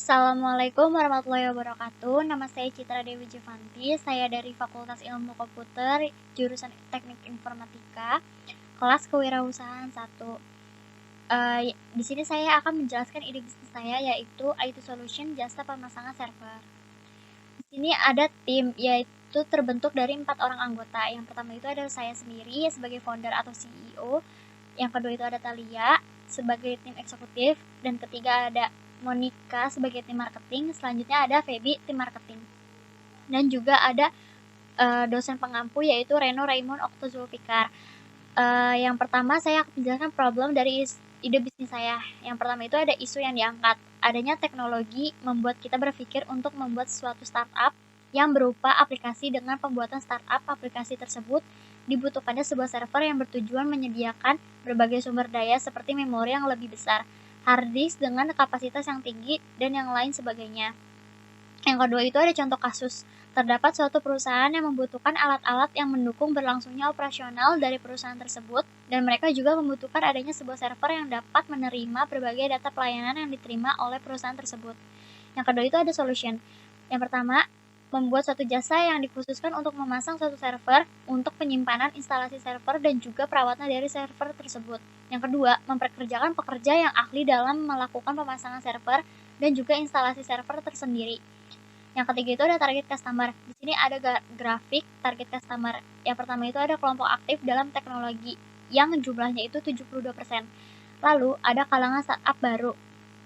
Assalamualaikum warahmatullahi wabarakatuh. Nama saya Citra Dewi Jevanti. Saya dari Fakultas Ilmu Komputer, jurusan Teknik Informatika, kelas Kewirausahaan 1. Di sini saya akan menjelaskan ide bisnis saya, yaitu IT Solution Jasa Pemasangan Server. Di sini ada tim, yaitu terbentuk dari 4 orang anggota. Yang pertama itu ada saya sendiri sebagai founder atau CEO. Yang kedua itu ada Talia sebagai tim eksekutif, dan ketiga ada Monica sebagai tim marketing, selanjutnya ada Feby tim marketing, dan juga ada dosen pengampu yaitu Reno Raymond Okto Zulfikar. Yang pertama saya akan menjelaskan problem dari ide bisnis saya. Yang pertama itu ada isu yang diangkat, adanya teknologi membuat kita berpikir untuk membuat suatu startup yang berupa aplikasi. Dengan pembuatan startup aplikasi tersebut dibutuhkannya sebuah server yang bertujuan menyediakan berbagai sumber daya seperti memori yang lebih besar, hard disk dengan kapasitas yang tinggi, dan yang lain sebagainya. Yang kedua itu ada contoh kasus. Terdapat suatu perusahaan yang membutuhkan alat-alat yang mendukung berlangsungnya operasional dari perusahaan tersebut, dan mereka juga membutuhkan adanya sebuah server yang dapat menerima berbagai data pelayanan yang diterima oleh perusahaan tersebut. Yang kedua itu ada solution. Yang pertama, membuat suatu jasa yang dikhususkan untuk memasang suatu server untuk penyimpanan instalasi server dan juga perawatan dari server tersebut. Yang kedua, memperkerjakan pekerja yang ahli dalam melakukan pemasangan server dan juga instalasi server tersendiri. Yang ketiga itu ada target customer. Di sini ada grafik target customer. Yang pertama itu ada kelompok aktif dalam teknologi yang jumlahnya itu 72%. Lalu ada kalangan startup baru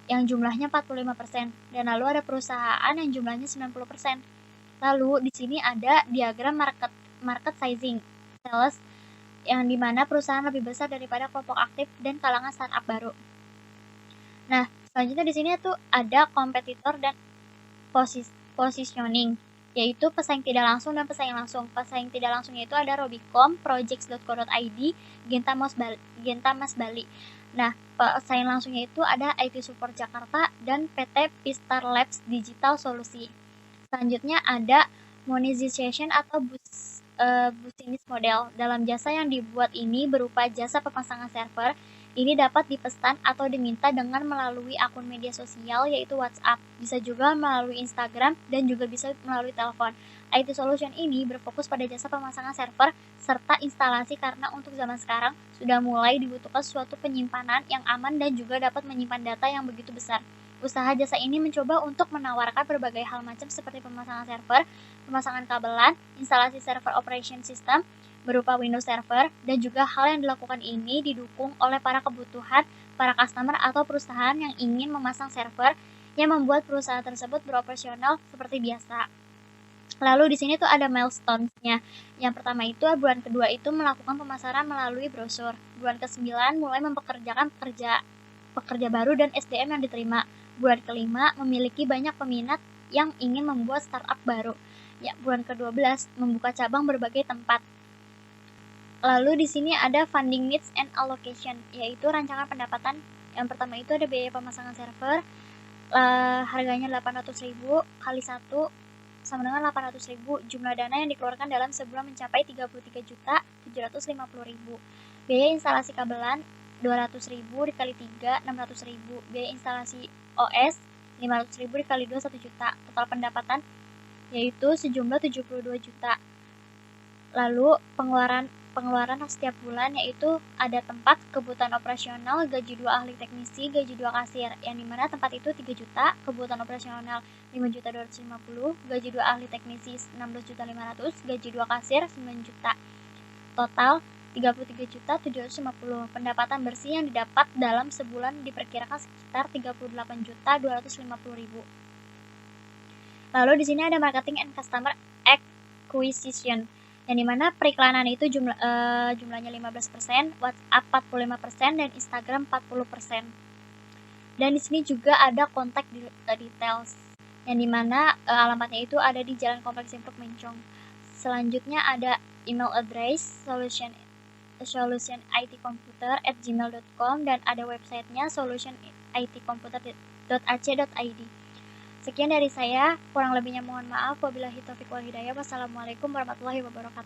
yang jumlahnya 45%, dan lalu ada perusahaan yang jumlahnya 90%. Lalu di sini ada diagram market sizing sales, yang dimana perusahaan lebih besar daripada kelompok aktif dan kalangan startup baru. Nah, selanjutnya di sini tuh ada kompetitor dan positioning, yaitu pesaing tidak langsung dan pesaing langsung. Pesaing tidak langsungnya itu ada Robicom, Projects.co.id, Genta Mas Bali. Nah, pesaing langsungnya itu ada IT Support Jakarta dan PT Pistar Labs Digital Solusi. Selanjutnya ada monetization atau business model. Dalam jasa yang dibuat ini berupa jasa pemasangan server. Ini dapat dipesan atau diminta dengan melalui akun media sosial yaitu WhatsApp. Bisa juga melalui Instagram dan juga bisa melalui telepon. IT Solution ini berfokus pada jasa pemasangan server serta instalasi, karena untuk zaman sekarang sudah mulai dibutuhkan suatu penyimpanan yang aman dan juga dapat menyimpan data yang begitu besar. Usaha jasa ini mencoba untuk menawarkan berbagai hal macam seperti pemasangan server, pemasangan kabelan, instalasi server operation system berupa Windows Server, dan juga hal yang dilakukan ini didukung oleh para kebutuhan para customer atau perusahaan yang ingin memasang server yang membuat perusahaan tersebut beroperasional seperti biasa. Lalu di sini tuh ada milestones-nya. Yang pertama itu bulan kedua itu melakukan pemasaran melalui brosur. Bulan ke-9 mulai mempekerjakan pekerja baru dan SDM yang diterima. Bulan kelima memiliki banyak peminat yang ingin membuat startup baru. Ya, bulan ke-12 membuka cabang berbagai tempat. Lalu di sini ada funding needs and allocation, yaitu rancangan pendapatan. Yang pertama itu ada biaya pemasangan server, harganya 800.000 kali 1 sama dengan 800.000. Jumlah dana yang dikeluarkan dalam sebulan mencapai 33.750.000. Biaya instalasi kabelan 200.000 dikali 3, 600.000. Biaya instalasi OS 500.000 dikali 2, 1 juta. Total pendapatan yaitu sejumlah 72 juta. Lalu pengeluaran setiap bulan yaitu ada tempat, kebutuhan operasional, gaji 2 ahli teknisi, gaji 2 kasir, yang dimana tempat itu 3 juta, kebutuhan operasional 5.250, gaji 2 ahli teknisi 16.500, gaji 2 kasir 9 juta. Total 33.750. Pendapatan bersih yang didapat dalam sebulan diperkirakan sekitar 38.250.000. Lalu di sini ada marketing and customer acquisition, yang dimana periklanan itu jumlahnya 15%, WhatsApp 45%, dan Instagram 40%. Dan di sini juga ada kontak details, yang dimana alamatnya itu ada di Jalan Kompleks Simpruk Mencong. Selanjutnya ada email address solutionitcomputer@gmail.com, dan ada websitenya solutionitcomputer.ac.id. Sekian dari saya, kurang lebihnya mohon maaf. Wabillahi taufiq wal hidayah. Wassalamualaikum warahmatullahi wabarakatuh.